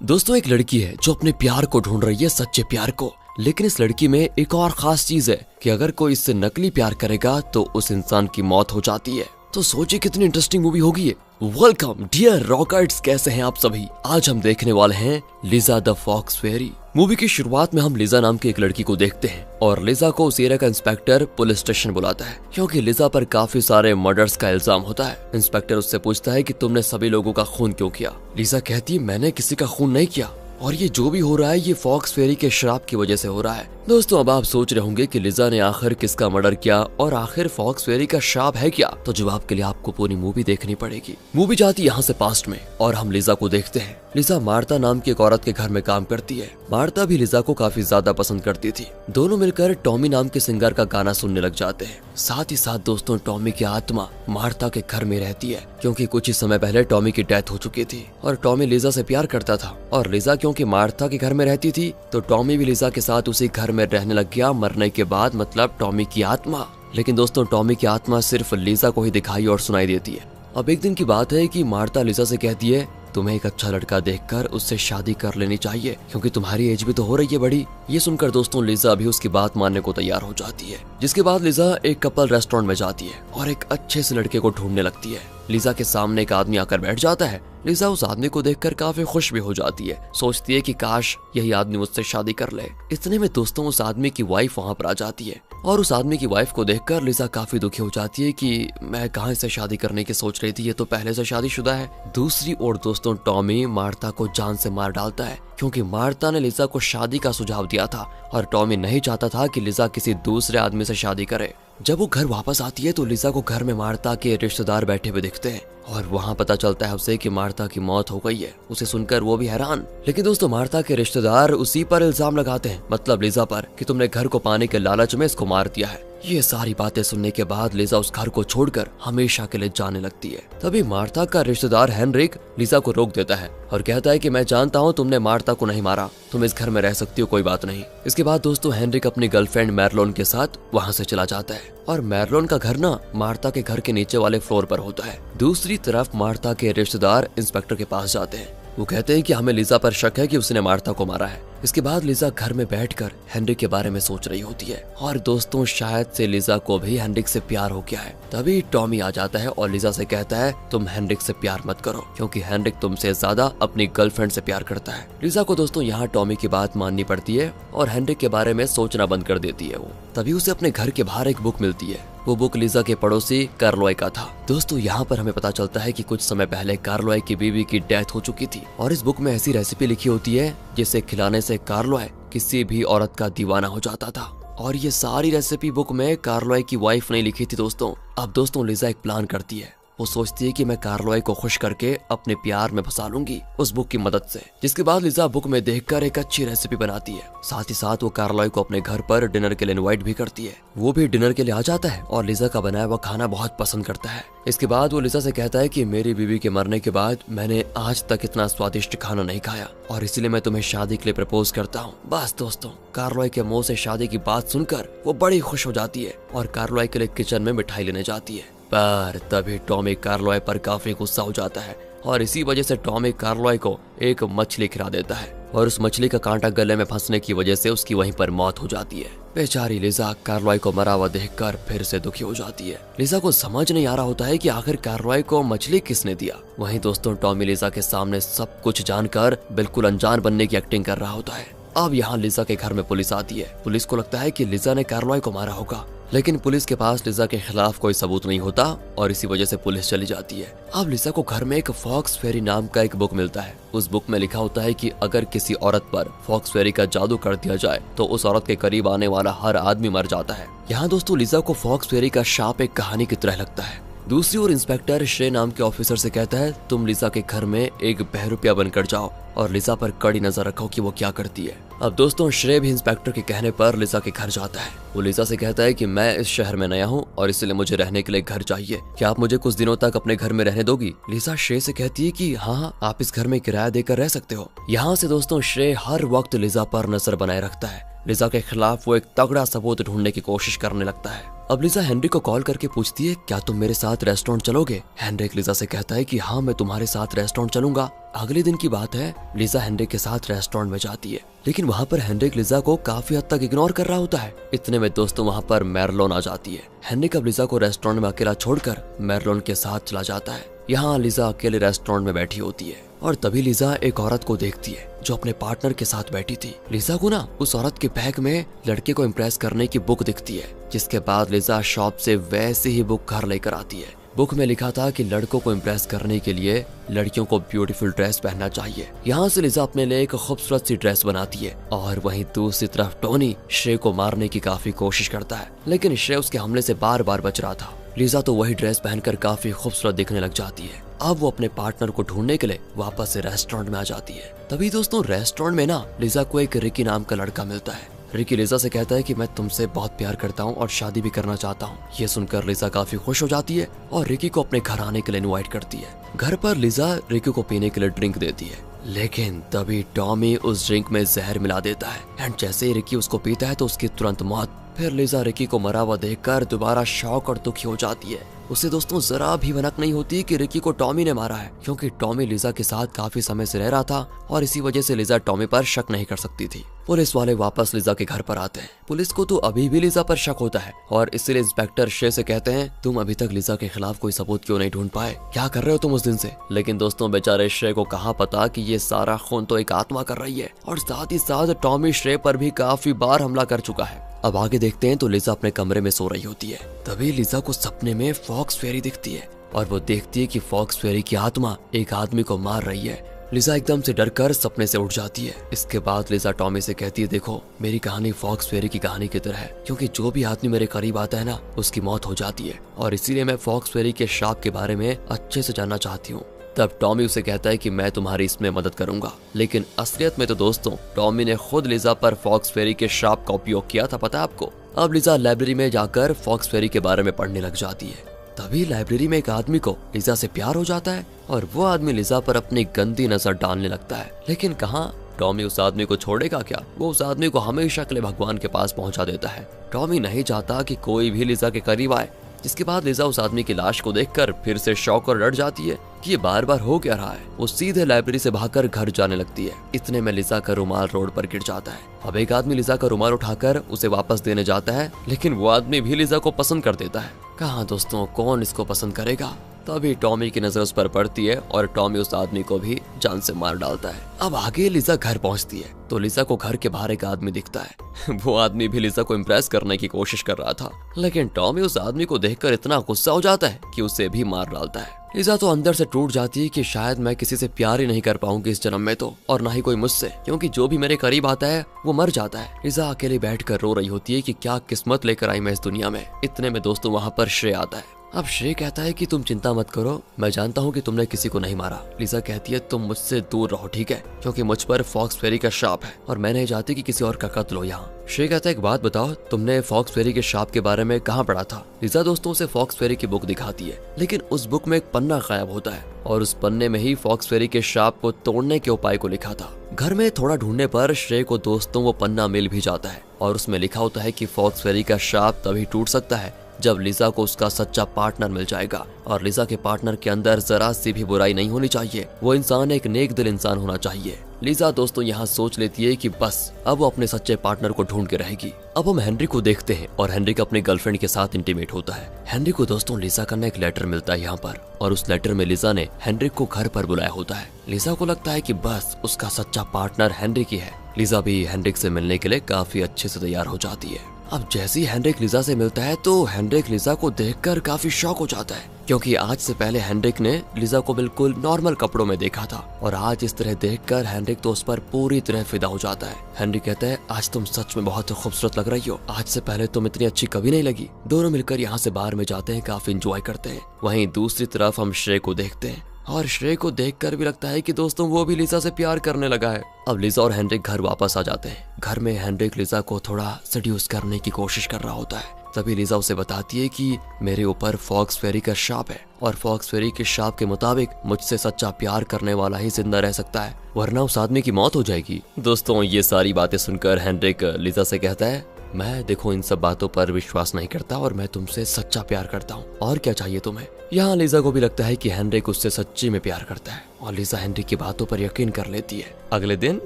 दोस्तों एक लड़की है जो अपने प्यार को ढूंढ रही है, सच्चे प्यार को। लेकिन इस लड़की में एक और खास चीज है कि अगर कोई इससे नकली प्यार करेगा तो उस इंसान की मौत हो जाती है। तो सोचिए कितनी इंटरेस्टिंग मूवी होगी ये। वेलकम डियर रॉकर्ट्स, कैसे हैं आप सभी। आज हम देखने वाले हैं Lija the fox Pheri. Movie की शुरुआत में हम लिजा नाम की एक लड़की को देखते हैं और लिजा को उस एरिया का इंस्पेक्टर पुलिस स्टेशन बुलाता है क्योंकि लिजा पर काफी सारे मर्डर्स का इल्जाम होता है। इंस्पेक्टर उससे पूछता है कि तुमने सभी लोगों का खून क्यों किया। लिजा कहती है मैंने किसी का खून नहीं किया और ये जो भी हो रहा है ये फॉक्स फेरी के श्राप की वजह से हो रहा है। दोस्तों अब आप सोच रहे होंगे कि लिजा ने आखिर किसका मर्डर किया और आखिर फॉक्स फेरी का श्राप है क्या। तो जवाब के लिए आपको पूरी मूवी देखनी पड़ेगी। मूवी जाती यहाँ से पास्ट में और हम लिजा को देखते हैं। लिजा मार्ता नाम की एक औरत के घर में काम करती है। मार्ता भी लिजा को काफी ज्यादा पसंद करती थी। दोनों मिलकर टॉमी नाम के सिंगर का गाना सुनने लग जाते हैं। साथ ही साथ दोस्तों टॉमी की आत्मा मार्ता के घर में रहती है क्योंकि कुछ ही समय पहले टॉमी की डेथ हो चुकी थी और टॉमी लिजा से प्यार करता था और लिजा क्योंकि मार्ता के घर में रहती थी तो टॉमी भी लिजा के साथ उसी घर में रहने लग गया मरने के बाद, मतलब टॉमी की आत्मा। लेकिन दोस्तों टॉमी की आत्मा सिर्फ लिजा को ही दिखाई और सुनाई देती है। अब एक दिन की बात है कि मार्ता लिजा से कहती है तुम्हें एक अच्छा लड़का देखकर उससे शादी कर लेनी चाहिए क्योंकि तुम्हारी एज भी तो हो रही है बड़ी। ये सुनकर दोस्तों लिजा भी उसकी बात मानने को तैयार हो जाती है। जिसके बाद लिजा एक कपल रेस्टोरेंट में जाती है और एक अच्छे से लड़के को ढूंढने लगती है। लिजा के सामने एक आदमी आकर बैठ जाता है। लिजा उस आदमी को देखकर काफी खुश भी हो जाती है। सोचती है कि काश यही आदमी मुझसे शादी कर ले। इतने में दोस्तों उस आदमी की वाइफ वहाँ पर आ जाती है और उस आदमी की वाइफ को देखकर लिजा काफी दुखी हो जाती है कि मैं कहाँ से शादी करने की सोच रही थी, ये तो पहले से शादीशुदा है। दूसरी ओर दोस्तों टॉमी मार्ता को जान से मार डालता है क्योंकि मार्ता ने लिजा को शादी का सुझाव दिया था और टॉमी नहीं चाहता था कि लिजा किसी दूसरे आदमी से शादी करे। जब वो घर वापस आती है तो लिजा को घर में मार्ता के रिश्तेदार बैठे हुए दिखते हैं और वहाँ पता चलता है उसे कि मार्ता की मौत हो गई है। उसे सुनकर वो भी हैरान। लेकिन दोस्तों मार्ता के रिश्तेदार उसी पर इल्जाम लगाते हैं, मतलब लिजा पर, कि तुमने घर को पाने के लालच में इसको मार दिया है। ये सारी बातें सुनने के बाद लिजा उस घर को छोड़कर हमेशा के लिए जाने लगती है। तभी मार्ता का रिश्तेदार हेनरिक लिजा को रोक देता है और कहता है कि मैं जानता हूँ तुमने मार्ता को नहीं मारा, तुम इस घर में रह सकती हो, कोई बात नहीं। इसके बाद दोस्तों हेनरिक अपनी गर्लफ्रेंड मैरलोन के साथ वहाँ से चला जाता है और मैरलोन का घर ना मार्ता के घर के नीचे वाले फ्लोर पर होता है। दूसरी तरफ मार्ता के रिश्तेदार इंस्पेक्टर के पास जाते हैं। वो कहते हैं कि हमें लिजा पर शक है कि उसने मार्ता को मारा है। इसके बाद लिजा घर में बैठकर हेनरिक के बारे में सोच रही होती है और दोस्तों शायद से लिजा को भी हेनरिक से प्यार हो गया है। तभी टॉमी आ जाता है और लिजा से कहता है तुम हेनरिक से प्यार मत करो क्योंकि हेनरिक तुमसे ज्यादा अपनी गर्लफ्रेंड से प्यार करता है। लिजा को दोस्तों यहाँ टॉमी की बात माननी पड़ती है और हेनरिक के बारे में सोचना बंद कर देती है वो। तभी उसे अपने घर के बाहर एक बुक मिलती है। वो बुक लिजा के पड़ोसी कार्लोय का था। दोस्तों यहाँ पर हमें पता चलता है कि कुछ समय पहले कार्लोय की बीवी की डेथ हो चुकी थी और इस बुक में ऐसी रेसिपी लिखी होती है जिसे खिलाने से कार्लोय किसी भी औरत का दीवाना हो जाता था। और ये सारी रेसिपी बुक में कार्लोय की वाइफ ने लिखी थी दोस्तों। अब दोस्तों लिजा एक प्लान करती है। वो सोचती है कि मैं कार्लोय को खुश करके अपने प्यार में फंसा लूंगी उस बुक की मदद से। जिसके बाद लिजा बुक में देखकर एक अच्छी रेसिपी बनाती है। साथ ही साथ वो कार्लोय को अपने घर पर डिनर के लिए इनवाइट भी करती है। वो भी डिनर के लिए आ जाता है और लिजा का बनाया हुआ खाना बहुत पसंद करता है। इसके बाद वो लिजा से कहता है कि मेरी बीवी के मरने के बाद मैंने आज तक इतना स्वादिष्ट खाना नहीं खाया और इसलिए मैं तुम्हें शादी के लिए प्रपोज करता हूँ। बस दोस्तों कार्लोय के मुंह से शादी की बात सुनकर वो बड़ी खुश हो जाती है और कार्लोय के लिए किचन में मिठाई लेने जाती है। पर तभी टॉमी कार्लोय पर काफी गुस्सा हो जाता है और इसी वजह से टॉमी कार्लोय को एक मछली खिला देता है और उस मछली का कांटा गले में फंसने की वजह से उसकी वहीं पर मौत हो जाती है। बेचारी लिजा कार्लोय को मरा हुआ देखकर फिर से दुखी हो जाती है। लिजा को समझ नहीं आ रहा होता है कि आखिर कार्लोय को मछली किसने दिया। वहीं दोस्तों टॉमी लिजा के सामने सब कुछ जानकर बिल्कुल अनजान बनने की एक्टिंग कर रहा होता है। अब यहाँ लिजा के घर में पुलिस आती है। पुलिस को लगता है कि लिजा ने कार्लोय को मारा होगा, लेकिन पुलिस के पास लिजा के खिलाफ कोई सबूत नहीं होता और इसी वजह से पुलिस चली जाती है। अब लिजा को घर में एक फॉक्स फेरी नाम का एक बुक मिलता है। उस बुक में लिखा होता है कि अगर किसी औरत पर फॉक्स फेरी का जादू कर दिया जाए तो उस औरत के करीब आने वाला हर आदमी मर जाता है। यहाँ दोस्तों लिजा को फॉक्स फेरी का शाप एक कहानी की तरह लगता है। दूसरी ओर इंस्पेक्टर श्रे नाम के ऑफिसर से कहता है तुम लिजा के घर में एक बहरूपिया बनकर जाओ और लिजा पर कड़ी नजर रखो कि वो क्या करती है। अब दोस्तों श्रे भी इंस्पेक्टर के कहने पर लिजा के घर जाता है। वो लिजा से कहता है कि मैं इस शहर में नया हूँ और इसलिए मुझे रहने के लिए घर चाहिए, क्या आप मुझे कुछ दिनों तक अपने घर में रहने दोगी। लिजा श्रे से कहती है कि हाँ आप इस घर में किराया देकर रह सकते हो। यहाँ से दोस्तों श्रे हर वक्त लिजा पर नजर बनाए रखता है। लिजा के खिलाफ वो एक तगड़ा सबूत ढूंढने की कोशिश करने लगता है। अब लिजा हेनरिक को कॉल करके पूछती है, क्या तुम मेरे साथ रेस्टोरेंट चलोगे? हेनरिक लिजा से कहता है कि हाँ, मैं तुम्हारे साथ रेस्टोरेंट चलूंगा। अगले दिन की बात है, लिजा हेनरिक के साथ रेस्टोरेंट में जाती है, लेकिन वहाँ पर हेनरिक लिजा को काफी हद तक इग्नोर कर रहा होता है। इतने में दोस्तों वहाँ पर मैरलोन आ जाती है। हेनरिक अब लिजा को रेस्टोरेंट में अकेला छोड़कर मैरलोन के साथ चला जाता है। यहाँ लिजा अकेले रेस्टोरेंट में बैठी होती है और तभी लिजा एक औरत को देखती है जो अपने पार्टनर के साथ बैठी थी। लिजा को ना उस औरत के बैग में लड़के को इम्प्रेस करने की बुक दिखती है, जिसके बाद लिजा शॉप से वैसे ही बुक घर लेकर आती है। बुक में लिखा था कि लड़कों को इम्प्रेस करने के लिए लड़कियों को ब्यूटीफुल ड्रेस पहनना चाहिए। यहाँ से लिजा अपने लिए एक खूबसूरत सी ड्रेस बनाती है और वहीं दूसरी तरफ टोनी श्रेय को मारने की काफी कोशिश करता है, लेकिन श्रेय उसके हमले से बार बार बच रहा था। लिजा तो वही ड्रेस पहनकर काफी खूबसूरत दिखने लग जाती है। अब वो अपने पार्टनर को ढूंढने के लिए वापस से रेस्टोरेंट में आ जाती है। तभी दोस्तों रेस्टोरेंट में ना लिजा को एक रिकी नाम का लड़का मिलता है। रिकी लिजा से कहता है कि मैं तुमसे बहुत प्यार करता हूँ और शादी भी करना चाहता हूँ। ये सुनकर लिजा काफी खुश हो जाती है और रिकी को अपने घर आने के लिए इनवाइट करती है। घर पर लिजा रिकी को पीने के लिए ड्रिंक देती है, लेकिन तभी टॉमी उस ड्रिंक में जहर मिला देता है एंड जैसे ही रिकी उसको पीता है तो उसकी तुरंत मौत। फिर लिजा रिकी को मरा हुआ देखकर दोबारा शॉक और दुखी हो जाती है। उसे दोस्तों जरा भी भनक नहीं होती कि रिकी को टॉमी ने मारा है, क्योंकि टॉमी लिजा के साथ काफी समय से रह रहा था और इसी वजह से लिजा टॉमी पर शक नहीं कर सकती थी। पुलिस वाले वापस लिजा के घर पर आते हैं। पुलिस को तो अभी भी लिजा पर शक होता है और इसलिए इंस्पेक्टर श्रेय से कहते हैं, तुम अभी तक लिजा के खिलाफ कोई सबूत क्यों नहीं ढूंढ पाए? क्या कर रहे हो तुम उस दिन से? लेकिन दोस्तों बेचारे श्रेय को कहाँ पता कि ये सारा खून तो एक आत्मा कर रही है और साथ ही साथ टॉमी श्रेय पर भी काफी बार हमला कर चुका है। अब आगे देखते हैं तो लिजा अपने कमरे में सो रही होती है। तभी लिजा को सपने में फॉक्स फेरी दिखती है और वो देखती है कि फॉक्स फेरी की आत्मा एक आदमी को मार रही है। लिजा एकदम से डरकर सपने से उठ जाती है। इसके बाद लिजा टॉमी से कहती है, देखो मेरी कहानी फॉक्स फेरी की कहानी की तरह है, क्योंकि जो भी आदमी मेरे करीब आता है ना उसकी मौत हो जाती है और इसीलिए मैं फॉक्स फेरी के श्राप के बारे में अच्छे से जानना चाहती हूँ। तब टॉमी उसे कहता है कि मैं तुम्हारी इसमें मदद करूंगा, लेकिन असलियत में तो दोस्तों टॉमी ने खुद लिजा पर फॉक्स फेरी के श्राप का उपयोग किया था, पता है आपको। अब लिजा लाइब्रेरी में जाकर फॉक्स फेरी के बारे में पढ़ने लग जाती है। तभी लाइब्रेरी में एक आदमी को लिजा से प्यार हो जाता है और वो आदमी लिजा पर अपनी गंदी नजर डालने लगता है, लेकिन कहाँ टॉमी उस आदमी को छोड़ेगा क्या? वो उस आदमी को हमेशा के लिए भगवान के पास पहुंचा देता है। टॉमी नहीं चाहता कि कोई भी लिजा के करीब आए, जिसके बाद लिजा उस आदमी की लाश को देखकर फिर से शौक और डर जाती है कि ये बार बार हो क्या रहा है। वो सीधे लाइब्रेरी से भागकर घर जाने लगती है। इतने में लिजा का रुमाल रोड पर गिर जाता है। अब एक आदमी लिजा का रुमाल उठाकर उसे वापस देने जाता है, लेकिन वो आदमी भी लिजा को पसंद कर देता है। कहाँ दोस्तों कौन इसको पसंद करेगा? तभी टॉमी की नजर उस पर पड़ती है और टॉमी उस आदमी को भी जान से मार डालता है। अब आगे लिजा घर पहुंचती है तो लिजा को घर के बाहर एक आदमी दिखता है। वो आदमी भी लिजा को इम्प्रेस करने की कोशिश कर रहा था, लेकिन टॉमी उस आदमी को देखकर इतना गुस्सा हो जाता है कि उसे भी मार डालता है। लिजा तो अंदर से टूट जाती है कि शायद मैं किसी से प्यार ही नहीं कर पाऊंगी इस जन्म में तो, और ना ही कोई मुझसे, क्योंकि जो भी मेरे करीब आता है वो मर जाता है। लिजा अकेले बैठकर रो रही होती है कि क्या किस्मत लेकर आई मैं इस दुनिया में। इतने में दोस्तों वहाँ पर श्रेय आता है। अब श्रेय कहता है कि तुम चिंता मत करो, मैं जानता हूँ कि तुमने किसी को नहीं मारा। लिजा कहती है तुम मुझसे दूर रहो, ठीक है, क्योंकि मुझ पर फॉक्स फेरी का श्राप है और मैं नहीं चाहती कि किसी और का कत्ल हो यहाँ। श्रेय कहता है एक बात बताओ, तुमने फॉक्स फेरी के श्राप के बारे में कहाँ पढ़ा था? लिजा दोस्तों उसे फॉक्स फेरी की बुक दिखाती है, लेकिन उस बुक में एक पन्ना गायब होता है और उस पन्ने में ही फॉक्स फेरी के श्राप को तोड़ने के उपाय को लिखा था। घर में थोड़ा ढूंढने पर श्रेय को दोस्तों वो पन्ना मिल भी जाता है और उसमें लिखा होता है कि फॉक्स फेरी का श्राप तभी टूट सकता है जब लिजा को उसका सच्चा पार्टनर मिल जाएगा, और लिजा के पार्टनर के अंदर जरा सी भी बुराई नहीं होनी चाहिए। वो इंसान एक नेक दिल इंसान होना चाहिए। लिजा दोस्तों यहाँ सोच लेती है कि बस अब वो अपने सच्चे पार्टनर को ढूंढ के रहेगी। अब हम हेनरी को देखते हैं और हेनरी अपने गर्लफ्रेंड के साथ इंटीमेट होता है। हेनरी को दोस्तों लिजा का एक लेटर मिलता है यहाँ पर, और उस लेटर में लिजा ने हेनरी को घर पर बुलाया होता है। लिजा को लगता है कि बस उसका सच्चा पार्टनर हेनरी की है। लिजा भी हेनरी से मिलने के लिए काफी अच्छे से तैयार हो जाती है। अब जैसे ही हेनरिक लिजा से मिलता है तो हेनरिक लिजा को देखकर काफी शॉक हो जाता है, क्योंकि आज से पहले हेनरिक ने लिजा को बिल्कुल नॉर्मल कपड़ों में देखा था और आज इस तरह देखकर हेनरिक तो उस पर पूरी तरह फिदा हो जाता है। हेनरिक कहता है आज तुम सच में बहुत खूबसूरत लग रही हो, आज से पहले तुम इतनी अच्छी कभी नहीं लगी। दोनों मिलकर यहाँ से बाहर में जाते हैं, काफी इंजॉय करते हैं। वहीं दूसरी तरफ हम श्रेय को देखते हैं और श्रेय को देखकर भी लगता है कि दोस्तों वो भी लिजा से प्यार करने लगा है। अब लिजा और हेनरिक घर वापस आ जाते हैं। घर में हेनरिक लिजा को थोड़ा सड्यूस करने की कोशिश कर रहा होता है। तभी लिजा उसे बताती है कि मेरे ऊपर फॉक्स फेरी का श्राप है और फॉक्स फेरी के श्राप के मुताबिक मुझसे सच्चा प्यार करने वाला ही जिंदा रह सकता है, वरना उस आदमी की मौत हो जाएगी। दोस्तों ये सारी बातें सुनकर हेनरिक लिजा से कहता है मैं देखो इन सब बातों पर विश्वास नहीं करता और मैं तुमसे सच्चा प्यार करता हूँ, और क्या चाहिए तुम्हें। यहाँ लीजा को भी लगता है कि हेनरिक उससे सच्ची में प्यार करता है और लीजा हेनरिक की बातों पर यकीन कर लेती है। अगले दिन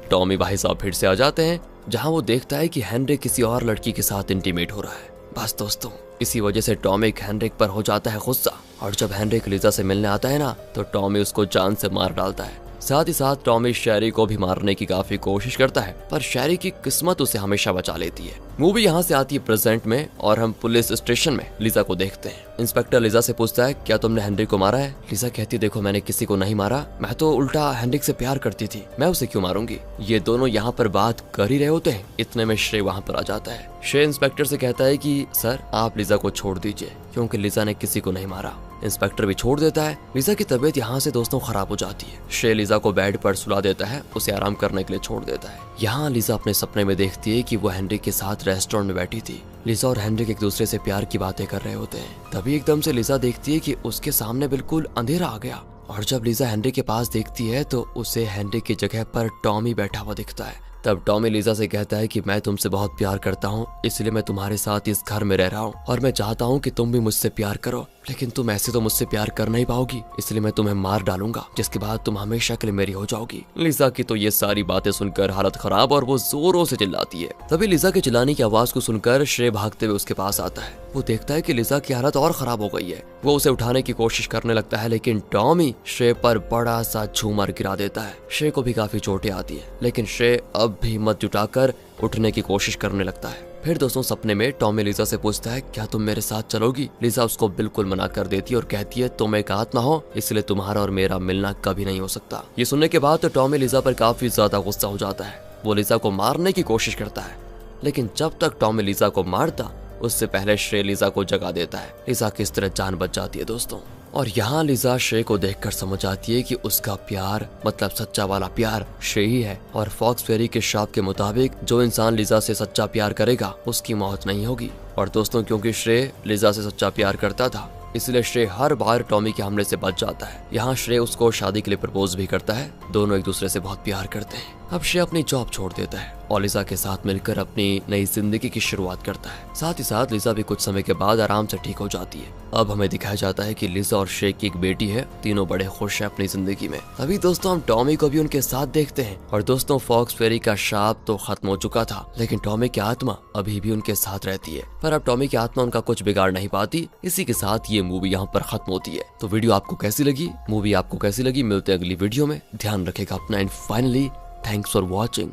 टॉमी भाई साहब फिर से आ जाते हैं, जहाँ वो देखता है कि हेनरिक किसी और लड़की के साथ इंटीमेट हो रहा है। बस दोस्तों, इसी वजह से टॉमी हेनरिक पर हो जाता है गुस्सा, और जब हेनरिक लीजा से मिलने आता है ना, तो टॉमी उसको जान से मार डालता है। साथ ही साथ टॉमी शेरी को भी मारने की काफी कोशिश करता है, पर शेरी की किस्मत उसे हमेशा बचा लेती है। मूवी यहाँ से आती है प्रेजेंट में और हम पुलिस स्टेशन में लीजा को देखते हैं। इंस्पेक्टर लीजा से पूछता है, क्या तुमने हेनरिक को मारा है? लीजा कहती है, देखो मैंने किसी को नहीं मारा, मैं तो उल्टा हेनरिक से प्यार करती थी, मैं उसे क्यों मारूंगी। ये दोनों यहाँ पर बात कर ही रहे होते हैं, इतने में श्रे वहाँ पर आ जाता है। श्रे इंस्पेक्टर से कहता है कि सर आप लीजा को छोड़ दीजिए, क्योंकि लीजा ने किसी को नहीं मारा। इंस्पेक्टर भी छोड़ देता है। लीजा की तबीयत यहाँ से दोस्तों खराब हो जाती है। श्रे लीजा को बेड पर सुला देता है, उसे आराम करने के लिए छोड़ देता है। यहाँ लीजा अपने सपने में देखती है कि वो हेनरिक के साथ रेस्टोरेंट में बैठी थी। लीजा और हेनरिक एक दूसरे से प्यार की बातें कर रहे होते हैं। तभी एकदम से लीजा देखती है कि उसके सामने बिल्कुल अंधेरा आ गया, और जब लीजा हेनरिक के पास देखती है तो उसे हेनरिक की जगह पर टॉमी बैठा हुआ दिखता है। तब टॉमी लीजा से कहता है कि मैं तुमसे बहुत प्यार करता हूँ, इसलिए मैं तुम्हारे साथ इस घर में रह रहा हूँ और मैं चाहता हूँ कि तुम भी मुझसे प्यार करो, लेकिन तुम ऐसे तो मुझसे प्यार कर नहीं पाओगी, इसलिए मैं तुम्हें मार डालूंगा, जिसके बाद तुम हमेशा के लिए मेरी हो जाओगी। लीजा की तो ये सारी बातें सुनकर हालत खराब और वो जोरों से चिल्लाती है। तभी लीजा के चिल्लाने की आवाज को सुनकर श्रे भागते हुए उसके पास आता है। वो देखता है कि लीजा की हालत और खराब हो गई है। वो उसे उठाने की कोशिश करने लगता है, लेकिन टॉमी श्रे पर बड़ा सा झूमर गिरा देता है। श्रे को भी काफी चोटें आती है, लेकिन श्रे अब भी हिम्मत जुटाकर उठने की कोशिश करने लगता है। फिर दोस्तों सपने में टॉमी लीजा से पूछता है, क्या तुम मेरे साथ चलोगी? लीजा उसको बिल्कुल मना कर देती है और कहती है, तुम एक आत्मा हो, इसलिए तुम्हारा और मेरा मिलना कभी नहीं हो सकता। ये सुनने के बाद तो टॉमी लीजा पर काफी ज्यादा गुस्सा हो जाता है। वो लीजा को मारने की कोशिश करता है, लेकिन जब तक टॉमी लीजा को मारता उससे पहले श्रे लीजा को जगा देता है। लीजा किस तरह जान बच जाती है दोस्तों। और यहाँ लीजा श्रे को देखकर समझ आती है कि उसका प्यार मतलब सच्चा वाला प्यार श्रे ही है, और फॉक्स फेरी के श्राप के मुताबिक जो इंसान लीजा से सच्चा प्यार करेगा उसकी मौत नहीं होगी। और दोस्तों क्योंकि श्रे लीजा से सच्चा प्यार करता था, इसलिए श्रे हर बार टॉमी के हमले से बच जाता है। यहाँ श्रे उसको शादी के लिए प्रपोज भी करता है। दोनों एक दूसरे से बहुत प्यार करते हैं। अब श्रे अपनी जॉब छोड़ देता है और लीजा के साथ मिलकर अपनी नई जिंदगी की शुरुआत करता है। साथ ही साथ लीजा भी कुछ समय के बाद आराम से ठीक हो जाती है। अब हमें दिखाया जाता है कि लीजा और श्रे की एक बेटी है। तीनों बड़े खुश हैं अपनी जिंदगी में। तभी दोस्तों हम टॉमी को भी उनके साथ देखते हैं। और दोस्तों फॉक्स फेरी का श्राप तो खत्म हो चुका था, लेकिन टॉमी की आत्मा अभी भी उनके साथ रहती है। पर अब टॉमी की आत्मा उनका कुछ बिगाड़ नहीं पाती। इसी के साथ ये मूवी यहाँ पर खत्म होती है। तो वीडियो आपको कैसी लगी, मूवी आपको कैसी लगी, मिलते हैं अगली वीडियो में। ध्यान रखेगा अपना and finally thanks for watching.